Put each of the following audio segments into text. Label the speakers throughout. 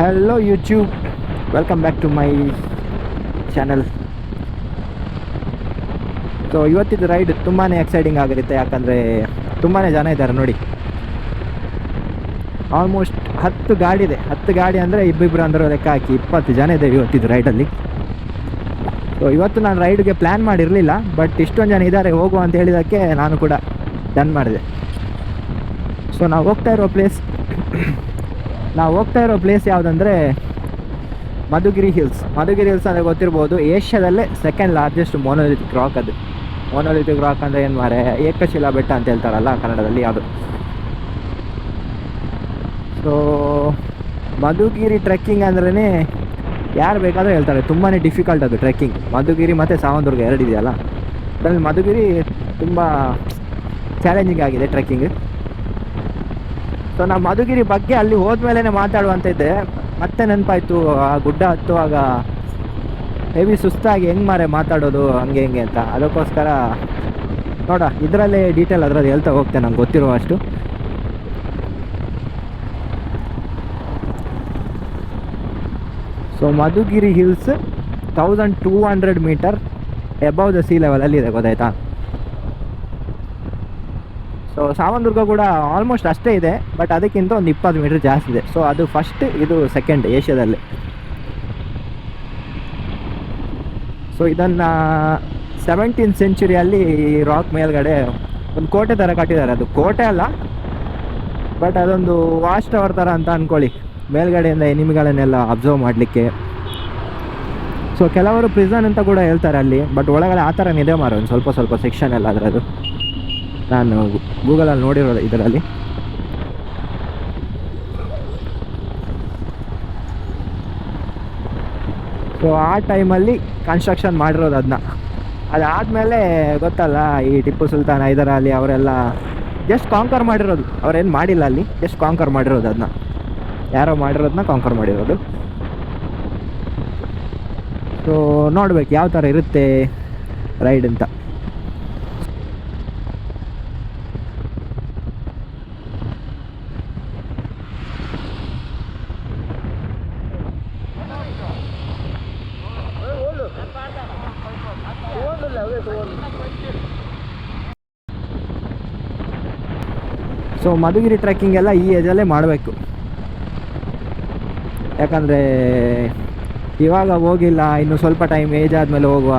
Speaker 1: Hello YouTube, welcome back to my channel. So ಇವತ್ತಿದ್ದು ride ತುಂಬಾ exciting ಆಗಿರುತ್ತೆ, ಯಾಕಂದರೆ ತುಂಬಾ ಜನ ಇದ್ದಾರೆ ನೋಡಿ. ಆಲ್ಮೋಸ್ಟ್ 10 ಗಾಡಿ ಇದೆ. 10 ಗಾಡಿ ಅಂದರೆ ಇಬ್ಬಿಬ್ಬರು ಅಂದ್ರೆ ಲೆಕ್ಕ ಹಾಕಿ 20 ಜನ ಇದೆ ಇವತ್ತಿದ್ದು ರೈಡಲ್ಲಿ. ಸೊ ಇವತ್ತು ನಾನು ರೈಡ್ಗೆ ಪ್ಲ್ಯಾನ್ ಮಾಡಿರಲಿಲ್ಲ, ಬಟ್ ಇಷ್ಟೊಂದು ಜನ ಇದ್ದಾರೆ ಹೋಗುವ ಅಂತ ಹೇಳಿದ್ದಕ್ಕೆ ನಾನು ಕೂಡ ಡನ್ ಮಾಡಿದೆ. ಸೊ ನಾವು ಹೋಗ್ತಾ ಇರೋ ಪ್ಲೇಸ್ ಯಾವುದಂದರೆ ಮಧುಗಿರಿ ಹಿಲ್ಸ್. ಮಧುಗಿರಿ ಹಿಲ್ಸ್ ಅಂದರೆ ಗೊತ್ತಿರ್ಬೋದು, ಏಷ್ಯಾದಲ್ಲೇ ಸೆಕೆಂಡ್ ಲಾರ್ಜೆಸ್ಟ್ ಮೊನೋಲಿಥಿಕ್ ರಾಕ್. ಅದು ಮೊನೋಲಿಥಿಕ್ ರಾಕ್ ಅಂದರೆ ಏನು ಮಾರೆ, ಏಕಶಿಲಾ ಬೆಟ್ಟ ಅಂತ ಹೇಳ್ತಾರಲ್ಲ ಕನ್ನಡದಲ್ಲಿ, ಅದು. ಸೊ ಮಧುಗಿರಿ ಟ್ರೆಕ್ಕಿಂಗ್ ಅಂದ್ರೇ ಯಾರು ಬೇಕಾದರೂ ಹೇಳ್ತಾರೆ ತುಂಬಾ ಡಿಫಿಕಲ್ಟ್ ಅದು ಟ್ರೆಕ್ಕಿಂಗ್. ಮಧುಗಿರಿ ಮತ್ತು ಸಾವಂದುರ್ಗ ಎರಡಿದೆಯಲ್ಲ, ಅದರಲ್ಲಿ ಮಧುಗಿರಿ ತುಂಬ ಚಾಲೆಂಜಿಂಗ್ ಆಗಿದೆ ಟ್ರೆಕ್ಕಿಂಗ್. ಸೊ ನಾವು ಮಧುಗಿರಿ ಬಗ್ಗೆ ಅಲ್ಲಿ ಹೋದ್ಮೇಲೆ ಮಾತಾಡುವಂತಿದ್ದೆ, ಮತ್ತೆ ನೆನಪಾಯಿತು ಆ ಗುಡ್ಡ ಹತ್ತುವಾಗ ಹೆವಿ ಸುಸ್ತಾಗಿ ಹೆಂಗೆ ಮಾರೆ ಮಾತಾಡೋದು ಹಂಗೆ ಹಿಂಗೆ ಅಂತ. ಅದಕ್ಕೋಸ್ಕರ ನೋಡ ಇದರಲ್ಲೇ ಡೀಟೇಲ್ ಅದರಲ್ಲಿ ಹೇಳ್ತಾ ಹೋಗ್ತೇನೆ ನಂಗೆ ಗೊತ್ತಿರೋ ಅಷ್ಟು. So Madhugiri hills 1200 meter above the sea ಲೆವೆಲಲ್ಲಿದೆ, ಗೊತ್ತಾಯ್ತಾ. ಸೊ ಸಾವಂದುರ್ಗ ಕೂಡ ಆಲ್ಮೋಸ್ಟ್ ಅಷ್ಟೇ ಇದೆ, ಬಟ್ ಅದಕ್ಕಿಂತ ಒಂದು 20 ಮೀಟರ್ ಜಾಸ್ತಿ ಇದೆ. ಸೊ ಅದು ಫಸ್ಟ್, ಇದು ಸೆಕೆಂಡ್ ಏಷ್ಯಾದಲ್ಲಿ. ಸೊ ಇದನ್ನು 17th ಸೆಂಚುರಿಯಲ್ಲಿ ರಾಕ್ ಮೇಲ್ಗಡೆ ಒಂದು ಕೋಟೆ ಥರ ಕಟ್ಟಿದ್ದಾರೆ. ಅದು ಕೋಟೆ ಅಲ್ಲ, ಬಟ್ ಅದೊಂದು ವಾಚ್ ಟವರ್ ಥರ ಅಂತ ಅಂದ್ಕೊಳ್ಳಿ, ಮೇಲ್ಗಡೆಯಿಂದ ಎನಿಮಿಗಳನ್ನೆಲ್ಲ ಅಬ್ಸರ್ವ್ ಮಾಡಲಿಕ್ಕೆ. ಸೊ ಕೆಲವರು ಪ್ರಿಸನ್ ಅಂತ ಕೂಡ ಹೇಳ್ತಾರೆ ಅಲ್ಲಿ, ಬಟ್ ಒಳಗಡೆ ಆ ಥರ ಇದೆ ಮಾರೋ ಒಂದು ಸ್ವಲ್ಪ ಸೆಕ್ಷನ್ ಎಲ್ಲ ಅದರದು. ನಾನು ಗೂಗಲಲ್ಲಿ ನೋಡಿರೋದು ಇದರಲ್ಲಿ. ಸೊ ಆ ಟೈಮಲ್ಲಿ ಕನ್ಸ್ಟ್ರಕ್ಷನ್ ಮಾಡಿರೋದು ಅದನ್ನ. ಅದಾದಮೇಲೆ ಗೊತ್ತಲ್ಲ, ಈ ಟಿಪ್ಪು ಸುಲ್ತಾನ್, ಹೈದರ್ ಅಲಿ ಅವರೆಲ್ಲ ಜಸ್ಟ್ ಕಾಂಕರ್ ಮಾಡಿರೋದು, ಅವರೇನು ಮಾಡಿಲ್ಲ ಅಲ್ಲಿ, ಜಸ್ಟ್ ಕಾಂಕರ್ ಮಾಡಿರೋದು ಅದನ್ನ. ಯಾರೋ ಮಾಡಿರೋದನ್ನ ಕಾಂಕರ್ ಮಾಡಿರೋದು. ಸೊ ನೋಡ್ಬೇಕು ಯಾವ ಥರ ಇರುತ್ತೆ ರೈಡ್ ಅಂತ. ಸೊ ಮಧುಗಿರಿ ಟ್ರೆಕ್ಕಿಂಗ್ ಎಲ್ಲ ಈ ಏಜಲ್ಲೇ ಮಾಡಬೇಕು, ಯಾಕಂದರೆ ಇವಾಗ ಹೋಗಿಲ್ಲ, ಇನ್ನು ಸ್ವಲ್ಪ ಟೈಮ್ ಏಜ್ ಆದಮೇಲೆ ಹೋಗುವ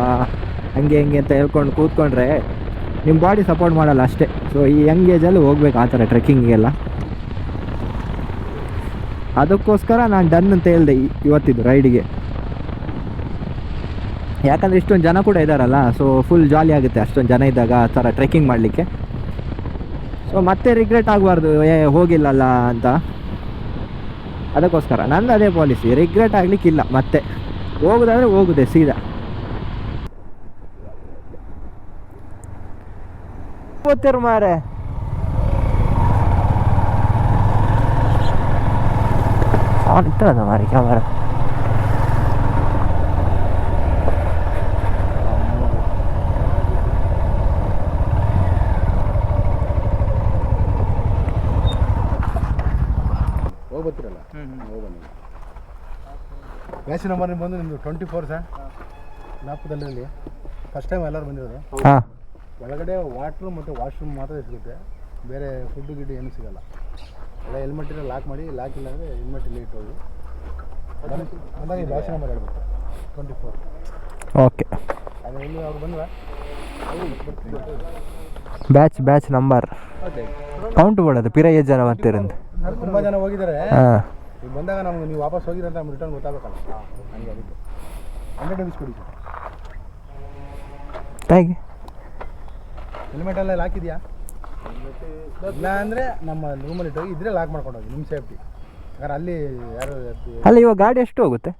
Speaker 1: ಹಂಗೆ ಹಿಂಗೆ ಅಂತ ಹೇಳ್ಕೊಂಡು ಕೂತ್ಕೊಂಡ್ರೆ ನಿಮ್ಮ ಬಾಡಿ ಸಪೋರ್ಟ್ ಮಾಡಲ್ಲ ಅಷ್ಟೇ. ಸೊ ಈ ಯಂಗ್ ಏಜಲ್ಲಿ ಹೋಗ್ಬೇಕು ಆ ಥರ ಟ್ರೆಕ್ಕಿಂಗಿಗೆಲ್ಲ. ಅದಕ್ಕೋಸ್ಕರ ನಾನು ಡನ್ ಅಂತ ಹೇಳಿದೆ ಇವತ್ತಿದ್ದು ರೈಡಿಗೆ, ಯಾಕಂದರೆ ಇಷ್ಟೊಂದು ಜನ ಕೂಡ ಇದ್ದಾರಲ್ಲ. ಸೊ ಫುಲ್ ಜಾಲಿ ಆಗುತ್ತೆ ಅಷ್ಟೊಂದು ಜನ ಇದ್ದಾಗ ಆ ಥರ ಟ್ರೆಕ್ಕಿಂಗ್ ಮಾಡಲಿಕ್ಕೆ. ಸೊ ಮತ್ತೆ ರಿಗ್ರೆಟ್ ಆಗಬಾರ್ದು ಹೋಗಿಲ್ಲಲ್ಲ ಅಂತ. ಅದಕ್ಕೋಸ್ಕರ ನಂದು ಅದೇ ಪಾಲಿಸಿ, ರಿಗ್ರೆಟ್ ಆಗಲಿಕ್ಕಿಲ್ಲ. ಮತ್ತೆ ಹೋಗೋದಾದರೆ ಹೋಗುದೆ ಸೀದಾ. ಗೊತ್ತಿರು ಮಾರೆ, ಇರ್ತದ ಮಾರಿ ಕ್ಯಾಮರಾ.
Speaker 2: ಹೋಗ್ಬರ್ತೀರಲ್ಲ, ಹೋಗ್ಬನ್ನಿ. ಬ್ಯಾಚ್ ನಂಬರ್ ಬಂದು ನಿಮ್ಮದು 24 ಸರ್, ನಾಲ್ಪದಲ್ಲಿ ಫಸ್ಟ್ ಟೈಮ್ ಎಲ್ಲರೂ ಬಂದಿರೋದು.
Speaker 1: ಹಾಂ,
Speaker 2: ಒಳಗಡೆ ವಾಟ್ರು ಮತ್ತು ವಾಶ್ರೂಮ್ ಮಾತ್ರ ಸಿಗುತ್ತೆ, ಬೇರೆ ಫುಡ್ಡು ಗಿಡ್ಡು ಏನೂ ಸಿಗೋಲ್ಲ. ಎಲ್ಲ ಹೆಲ್ಮೆಟ್ ಇಲ್ಲ, ಲಾಕ್ ಮಾಡಿ, ಲಾಕ್ ಇಲ್ಲ ಅಂದರೆ ಹೆಲ್ಮೆಟ್ ಇಲ್ಲಿ ಇಟ್ಟೋಗಿ ಬಂದಾಗ ಈ ಬ್ಯಾಚ್ ನಂಬರ್ ಹೇಳ್ಬೇಕು 24.
Speaker 1: ಓಕೆ.
Speaker 2: ಅದು ಎಲ್ಲಿ ಅವ್ರು ಬಂದ್ರೆ
Speaker 1: ಬ್ಯಾಚ್ ನಂಬರ್ ಕೌಂಟ್ ಮಾಡೋದು ಪಿರಯ್ಯ ಜನ ಬರ್ತಿರಂದು
Speaker 2: ತುಂಬ ಜನ ಹೋಗಿದ್ದಾರೆ.
Speaker 1: ಹಾಂ,
Speaker 2: ಈಗ ಬಂದಾಗ ನಮ್ಗೆ ನೀವು ವಾಪಸ್ ಹೋಗಿರಂತ ನಮ್ಗೆ ರಿಟರ್ನ್ ಗೊತ್ತಾಗಬೇಕಲ್ಲ, ಹಂಗೆ ಅದಕ್ಕೆ 100 ಬಿಸ್ಕೊಡಿ.
Speaker 1: ಹೇಗೆ
Speaker 2: ಹೆಲ್ಮೆಟೆಲ್ಲ ಲಾಕ್ ಇದೆಯಾ? ಇಲ್ಲ ಅಂದರೆ ನಮ್ಮ ರೂಮಲ್ಲಿ ಇಟ್ಟೋಗಿ ಇದ್ರೆ ಲಾಕ್ ಮಾಡ್ಕೊಂಡು ಹೋಗಿ, ನಿಮ್ಮ ಸೇಫ್ಟಿ. ಯಾಕಂದ್ರೆ ಅಲ್ಲಿ ಯಾರು
Speaker 1: ಅಲ್ಲ, ಇವಾಗ ಗಾಡಿ ಎಷ್ಟು ಹೋಗುತ್ತೆ?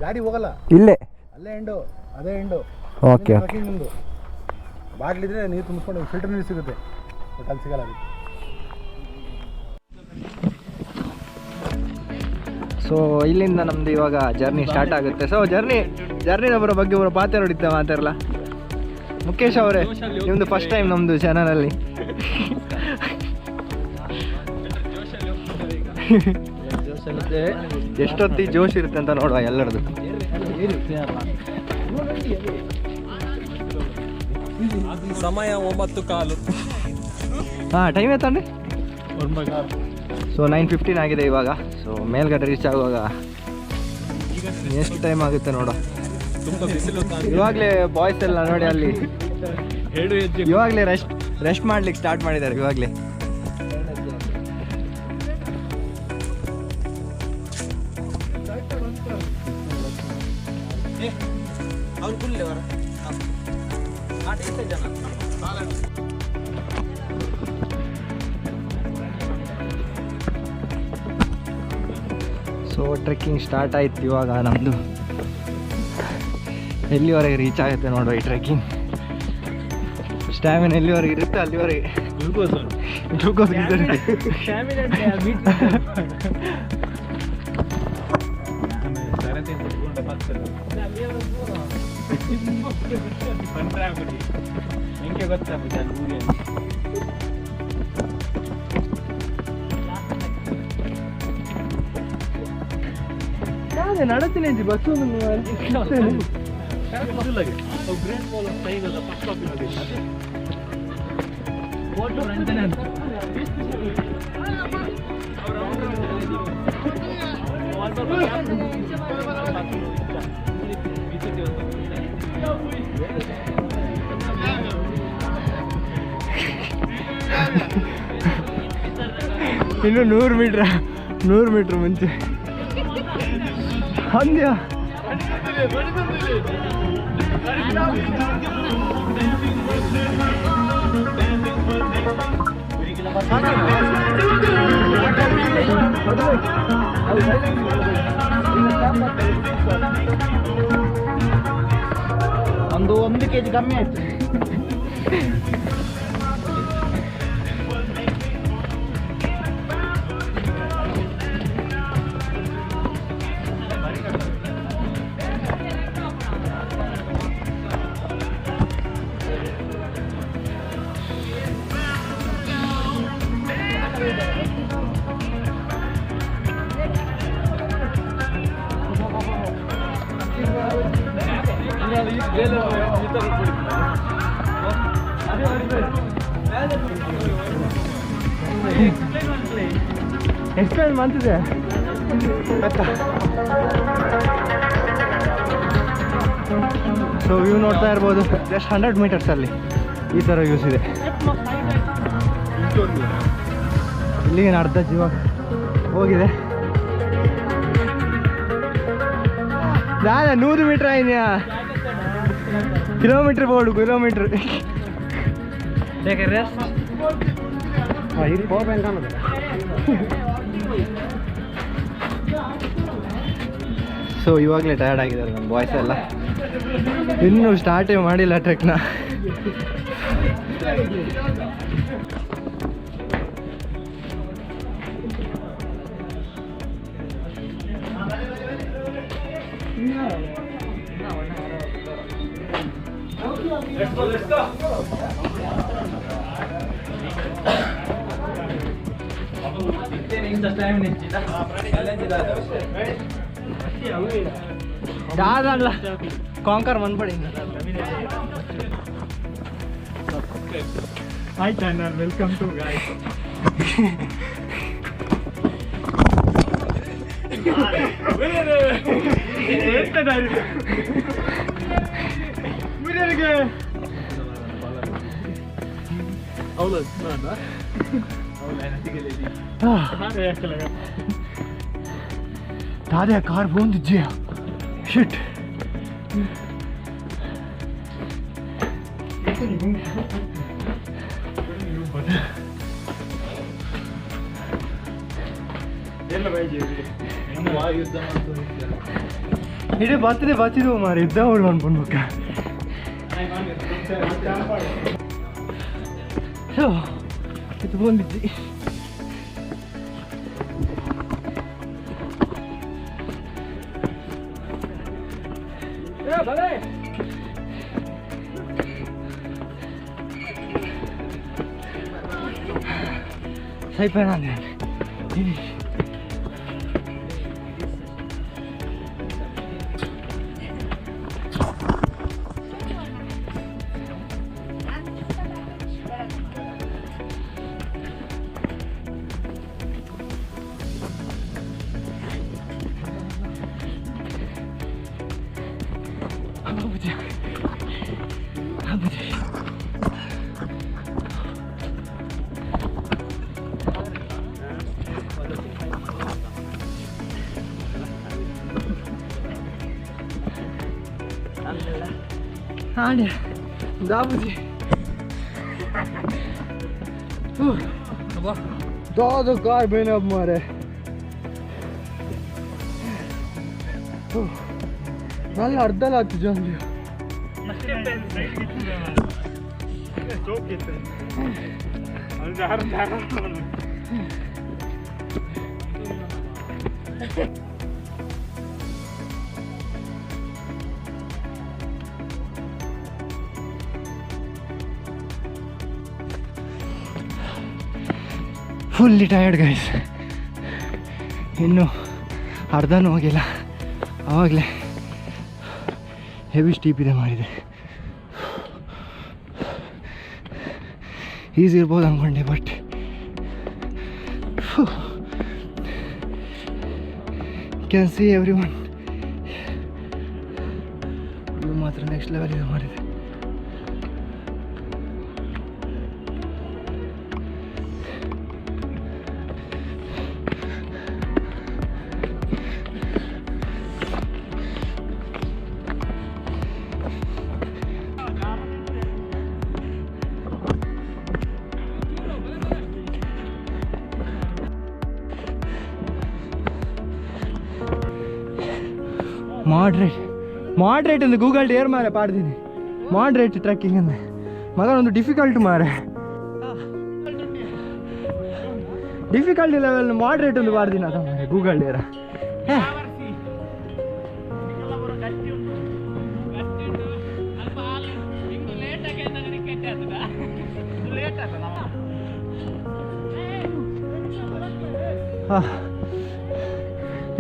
Speaker 2: ಗಾಡಿ ಹೋಗಲ್ಲ,
Speaker 1: ಇಲ್ಲೇ
Speaker 2: ಅಲ್ಲೇ ಎಂಡು, ಅದೇ ಎಂಡು.
Speaker 1: ಓಕೆ.
Speaker 2: ಟ್ರೆಕ್ಕಿಂಗ್ ಮುಂದು ಬಾಗಿಲಿದ್ರೆ ನೀರು ತುಂಬಿಸ್ಕೊಂಡು ಫಿಲ್ಟರ್ ನೀರು ಸಿಗುತ್ತೆ, ಬಟ್ ಅಲ್ಲಿ ಸಿಗಲ್ಲ ಅದಕ್ಕೆ.
Speaker 1: ಸೊ ಇಲ್ಲಿಂದ ನಮ್ಮದು ಇವಾಗ ಜರ್ನಿ ಸ್ಟಾರ್ಟ್ ಆಗುತ್ತೆ. ಸೊ ಜರ್ನಿದವರ ಬಗ್ಗೆ ಒಬ್ಬರು ಪಾತ್ರ ಹೊಡಿತಾ ಮಾತಾರಲ್ಲ, ಮುಖೇಶ್ ಅವರೇ, ನಿಮ್ಮದು ಫಸ್ಟ್ ಟೈಮ್ ನಮ್ಮದು ಚಾನಲಲ್ಲಿ. ಎಷ್ಟೊತ್ತಿ ಜೋಶ್ ಇರುತ್ತೆ ಅಂತ ನೋಡುವ ಎಲ್ಲರದು.
Speaker 3: ಸಮಯ 9:15.
Speaker 1: ಹಾಂ, ಟೈಮ್ ಆಯ್ತಂడి. ಸೊ 9:15 ಆಗಿದೆ ಇವಾಗ. ಸೊ ಮೇಲ್ಗಡೆ ರೀಚ್ ಆಗುವಾಗ ಎಷ್ಟು ಟೈಮ್ ಆಗುತ್ತೆ ನೋಡು.
Speaker 3: ತುಂಬ ಬಿಸಿಲು.
Speaker 1: ಇವಾಗಲೇ ಬಾಯ್ಸ್ ಎಲ್ಲ ನೋಡಿ ಅಲ್ಲಿ ಇವಾಗಲೇ ರೆಸ್ಟ್ ಮಾಡ್ಲಿಕ್ಕೆ ಸ್ಟಾರ್ಟ್ ಮಾಡಿದ್ದಾರೆ ಇವಾಗಲೇ. ಸೊ ಟ್ರೆಕ್ಕಿಂಗ್ ಸ್ಟಾರ್ಟ್ ಆಯ್ತು ಇವಾಗ ನಮ್ಮದು. ಎಲ್ಲಿವರೆಗೆ ರೀಚ್ ಆಗುತ್ತೆ ನೋಡುವ ಈ ಟ್ರೆಕ್ಕಿಂಗ್. ಸ್ಟ್ಯಾಮಿನ ಎಲ್ಲಿವರೆಗೆ ಇರುತ್ತೆ ಅಲ್ಲಿವರೆಗೆ ಗ್ಲೂಕೋಸ್ ನಡತೀನಿ ಬಸ್ಸು ಇನ್ನು 100 ಮೀಟ್ರ್ ಮುಂಚೆ ಅಂದ್ಯಾ. ಒಂದು 1 kg ಕಮ್ಮಿ ಆಯ್ತು. ಎಕ್ಸ್ಪ್ಲೇನ್ ಮಾಡ್ತಿದೆ ಆಯ್ತಾ. ಸೊ ವ್ಯೂ ನೋಡ್ತಾ ಇರ್ಬೋದು. ಜಸ್ಟ್ 100 ಮೀಟರ್ಸಲ್ಲಿ ಈ ಥರ ವ್ಯೂಸ್ ಇದೆ. ಇಲ್ಲಿಗೆ ಅರ್ಧ ಜೀವ ಹೋಗಿದೆ. ನಾನು 100 ಮೀಟ್ರ್ ಆಯ್ತಾ. Kilometre board kilometre. ಸೊ ಇವಾಗಲೇ ಟಯರ್ಡ್ ಆಗಿದ್ದಾರೆ ನಮ್ಮ ಬಾಯ್ಸ್ ಎಲ್ಲ. ಇನ್ನೂ ಸ್ಟಾರ್ಟೇ ಮಾಡಿಲ್ಲ ಟ್ರೆಕ್ನ. ಯಾವ್ದಲ್ಲ ಕಾಂಕರ್ ಬಂದ್ಬಿಡಿ.
Speaker 3: Hi channel, welcome to guys.
Speaker 1: दादा कार फोन दीजिए. शिट. इधे बात दो हमारे इतना और वन पन बुका. So, itu pun diji. Ya, balik. Saya pengen. आने दाबुजी दादा कार मैंने अब मारे नाले अर्धा लाती जाऊंगी ಫುಲ್ಲಿ ಟಯರ್ಡ್ ಗೈಸ್. ಇನ್ನೂ ಅರ್ಧನೂ ಹೋಗಿಲ್ಲ, ಆವಾಗಲೇ ಹೆವಿ ಸ್ಟೀಪ್ ಇದೆ ಮಾಡಿದೆ. ಈಸಿ ಇರ್ಬೋದು ಅಂದ್ಕೊಂಡೆ, but can see every one. ಇದು ಮಾತ್ರ ನೆಕ್ಸ್ಟ್ ಲೆವೆಲ್ ಇದೆ ಮಾಡಿದೆ. ಮಾಡ್ರೇಟ್ ಎಂದು ಗೂಗಲ್ ಏರ್ ಮಾರೆ ಪಾಡ್ತೀನಿ. ಮಾಡ್ರೇಟ್ ಟ್ರೆಕ್ಕಿಂಗ್ ಅಂದರೆ ಮಗ ಒಂದು ಡಿಫಿಕಲ್ಟ್ ಮಾರೆ, ಡಿಫಿಕಲ್ಟಿ ಲೆವೆಲ್ ಮಾಡ್ರೇಟ್ ಒಂದು ಪಾಡ್ತೀನಿ ಅದ ಮಾರೆ ಗೂಗಲ್ ಏರ.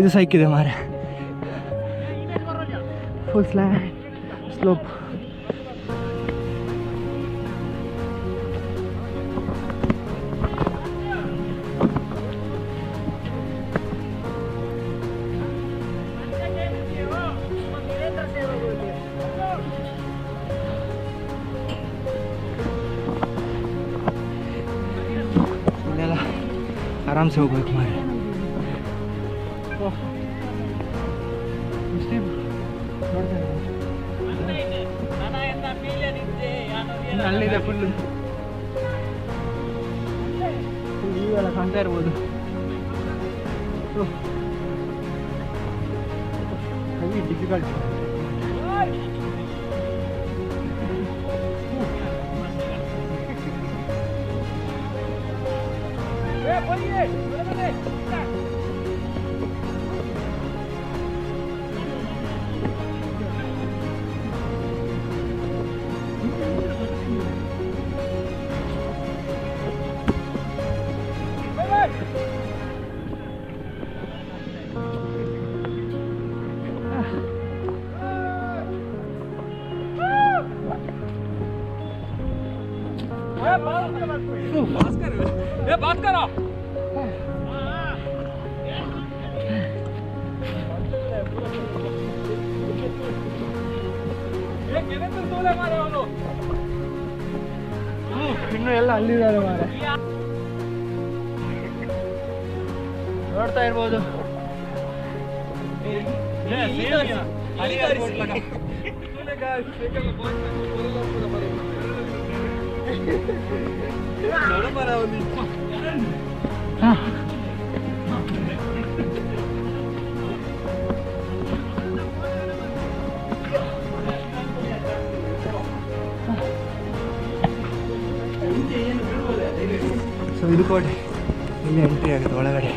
Speaker 1: ಇದು ಸೈಕಿದೆ ಮಾರೆ, ಫುಲ್ ಸ್ಲೋಪ್. ಇಲ್ಲೆಲ್ಲ ಆರಾಮ್ಸೆ ಹೋಗ್ಬೇಕು ಮಾರೆ. ಅಲ್ಲಿದೆ ಫುಲ್ಲು ಇವೆಲ್ಲ ಕಾಣ್ತಾ ಇರ್ಬೋದು. Heavy difficult.
Speaker 3: बात करो
Speaker 1: ಇನ್ನು ಎಲ್ಲ ಅಲ್ಲಿದ್ದಾರೆ ಮಾರೆ, ನೋಡ್ತಾ ಇರ್ಬೋದು. ಸೊ ಇದು ಕೋಟೆ, ಇಲ್ಲಿ ಎಂಟ್ರಿ ಆಗುತ್ತೆ ಒಳಗಡೆ.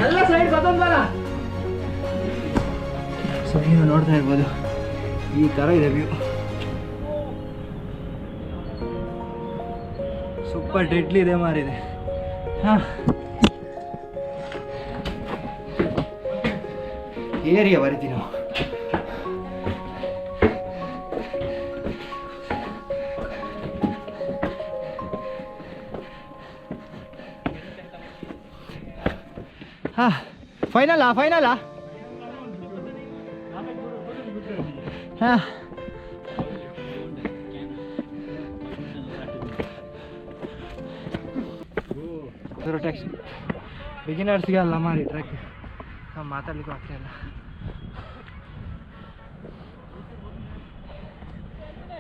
Speaker 1: ಎಲ್ಲ ಸೈಡ್ ಸೊ ನೀವು ನೋಡ್ತಾ ಇರ್ಬೋದು, ಈ ಥರ ಇದೆ ವ್ಯೂ. ಸೂಪರ್ ಡೆಡ್ಲಿ ಇದೆ ಮಾರಿದೆ. ಹಾಂ, ಏರಿಯಾ ಬರಿತೀವಿ ನಾವು. ಹಾಂ, ಫೈನಲಾ ಹಾಂ. ಟೆಕ್ಸ್ಟ್ ಬಿಗಿನರ್ಸ್ಗೆ ಅಲ್ಲ ಮಾರಿ ಟ್ರೆಕ್, ನಾವು ಮಾತಾಡ್ಲಿಕ್ಕೂ ಆಗ್ತಾ ಇಲ್ಲ.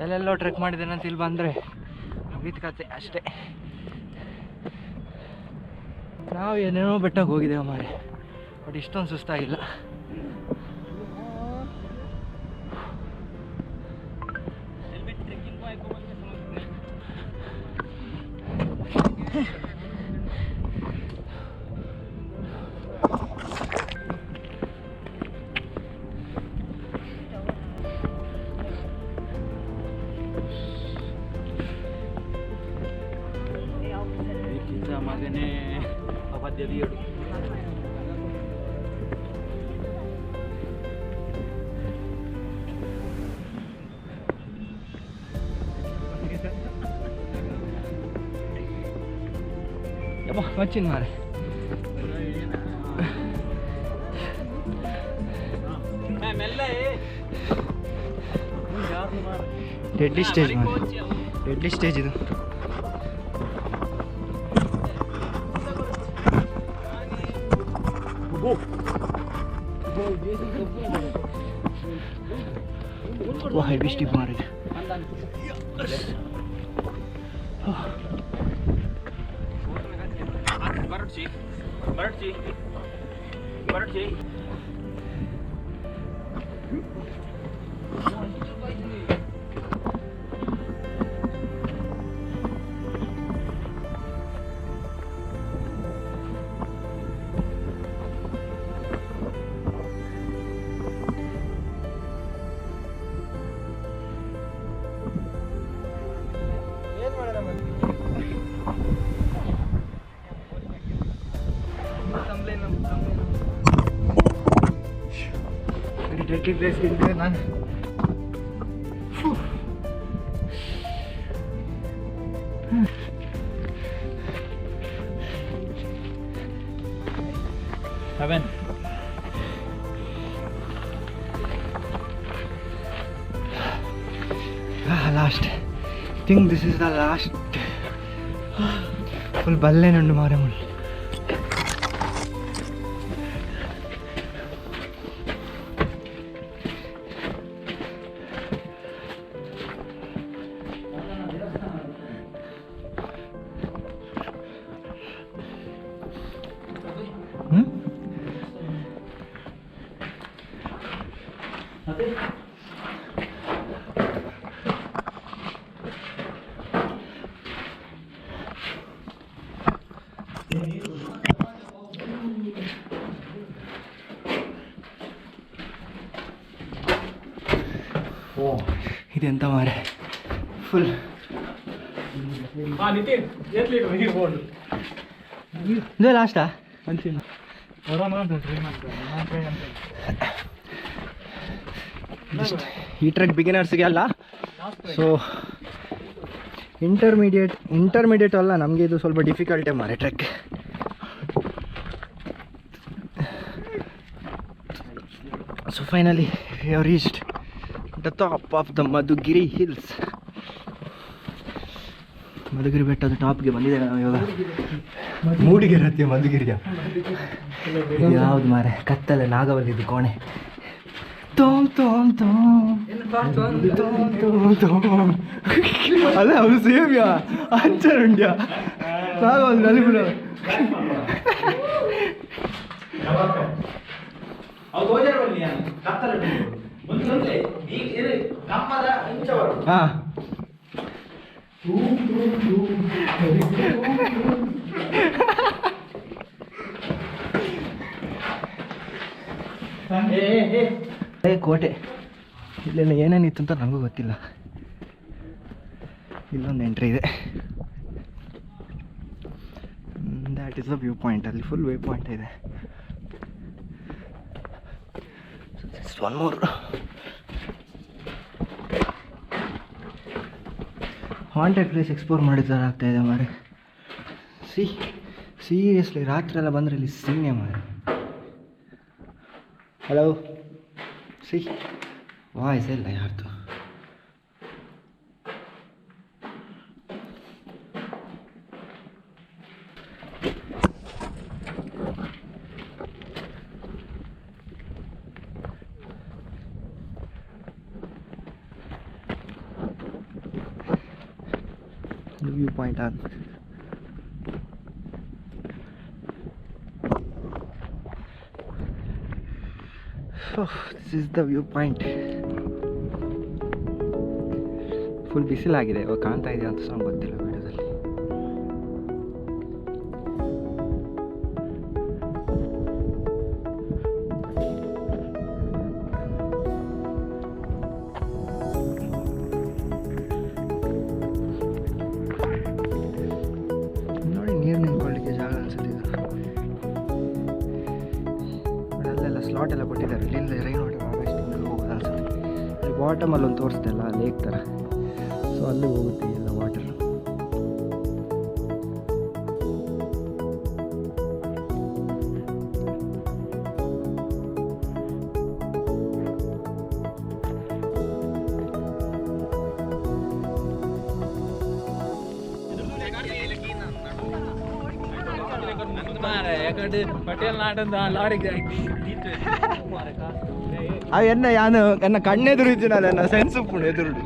Speaker 1: ಎಲ್ಲೆಲ್ಲೋ ಟ್ರೆಕ್ ಮಾಡಿದ್ದೇನೆ ಅಂತ ಇಲ್ಲಿ ಬಂದರೆ ಮುಗೀತು ಕತೆ ಅಷ್ಟೇ. ನಾವು ಏನೇನೋ ಬೆಟ್ಟಕ್ಕೆ ಹೋಗಿದ್ದೇವೆ ಮಾರೆ, ಬಟ್ ಇಷ್ಟೊಂದು ಸುಸ್ತಾಗಿಲ್ಲ.
Speaker 3: ಮಗನೇ ಅವಧ್ಯದಿಯಡು
Speaker 1: వచ్చింది మరి ಡೆಡ್ಲಿ ಸ್ಟೇಜ್ ಮಾಡಿ, ಡೆಡ್ಲಿ ಸ್ಟೇಜ್ ಇದು. ಹೆವಿ ಸ್ಟಿಪ್ ಮಾಡಿದೆ. ಟ್ರೆಕ್ಕಿಂಗ್ ಪ್ಲೇಸ್ ಇದ್ದೆ ನಾನು.
Speaker 3: Heaven
Speaker 1: last think this is the last. Full ಬಲ್ಲೇನುಂಡು ಮಾರೆ ಮುಳ್ಳು. ಇದೆಂತ ಮಾರೆ ಫುಲ್
Speaker 3: ನಿತಿನ್ ಎತ್ಲಿಡು ಇರ್ಬೋದು.
Speaker 1: ಇದು ಲಾಸ್ಟಾ ಅಂತೀನಿ. ಈ ಟ್ರೆಕ್ ಬಿಗಿನರ್ಸ್ಗೆ ಅಲ್ಲ, ಸೊ ಇಂಟರ್ಮೀಡಿಯೇಟ್ ಅಲ್ಲ, ನಮಗೆ ಇದು ಸ್ವಲ್ಪ ಡಿಫಿಕಲ್ಟೇ ಮಾರೆ trek. So finally we have reached the top of the Madhugiri hills. Madhugiri ಬೆಟ್ಟದ ಟಾಪ್ಗೆ ಬಂದಿದ್ದೇವೆ ನಾವು ಇವಾಗ. ಮೂಡಿಗೆರೆ ಹತ್ತಿರ ಮಧುಗಿರಿಯ ಯಾವ್ದು ಮಾರೆ ಕತ್ತಲೆ ನಾಗವಲ್ಲಿದ್ದು ಕೋಣೆ. ತೋಮ್ ತೋಮ್ ತೋಮ್ ತೋಮ್ ತೋಮ್ ತೋಮ್ ಅಲ್ಲ ಅವನು ಸೇಮ್ಯಾ ಅಂಚರುಂಡ್ಯ ನಾಗವಲ್ಲಿ ನಲಿಬಿಡ. ಹಾಂ ಕೋಟೆ ಇಲ್ಲೆಲ್ಲ ಏನೇನಿತ್ತು ಅಂತ ನನಗೂ ಗೊತ್ತಿಲ್ಲ. ಇಲ್ಲೊಂದು ಎಂಟ್ರಿ ಇದೆ, that is the view point. ಅಲ್ಲಿ ಫುಲ್ ವ್ಯೂ ಪಾಯಿಂಟ್ ಇದೆ. One more haunted place explore ಮಾಡಿದ ಥರ ಆಗ್ತಾಯಿದೆ ಮಾರೆ. ಸೀರಿಯಸ್ಲಿ ರಾತ್ರಿ ಎಲ್ಲ ಬಂದರೆ ಇಲ್ಲಿ ಸೀನೆ ಮಾರೆ. ಹಲೋ ವಾಯ್ಸ್ ಇಲ್ಲ ಯಾರ್ದು. ವ್ಯೂ ಪಾಯಿಂಟ್ ಆದ this is the view point. Full ಬಿಸಿಲಾಗಿದೆ, ಇವಾಗ ಕಾಣ್ತಾ ಇದೆಯಾ ಅಂತ ಸಹ ಗೊತ್ತಿಲ್ಲ ವಿಡಿಯೋದಲ್ಲಿ. ನೋಡಿ ನೀರು ನಿಂತ್ಕೊಳ್ಳಿಕ್ಕೆ ಜಾಗ ಅನ್ಸುತ್ತೆ ಇದು. ಅಲ್ಲೆಲ್ಲ ಸ್ಲಾಟ್ ಎಲ್ಲ ಕೊಟ್ಟಿದ್ದಾರೆ, ಇಲ್ಲಿಂದ ರೈನ್ ವಾಟರ್ ಹಾರ್ವೆಸ್ಟ್ ಹೋಗೋದು ಅನ್ಸುತ್ತೆ. ಬಾಟಮಲ್ಲಿ ಒಂದು ತೋರಿಸ್ದೆ ಅಲ್ಲ ಲೇಕ್ ಥರ, ಸೊ ಅಲ್ಲಿ ಹೋಗುತ್ತೆ ಎಲ್ಲ ವಾಟರ್.
Speaker 3: ಪಟೇಲ್ ನಾಟಂದ ಲಾರಿಗೆ
Speaker 1: ಅವ ಎನ್ನ ಯಾನು ಎನ್ನ ಕಣ್ಣೆದುರು ಇದ್ದೀನಲ್ಲ ಎನ್ನ ಸೆನ್ಸ್ ಉಪ್ಪುಂಡು ಎದುರುಡು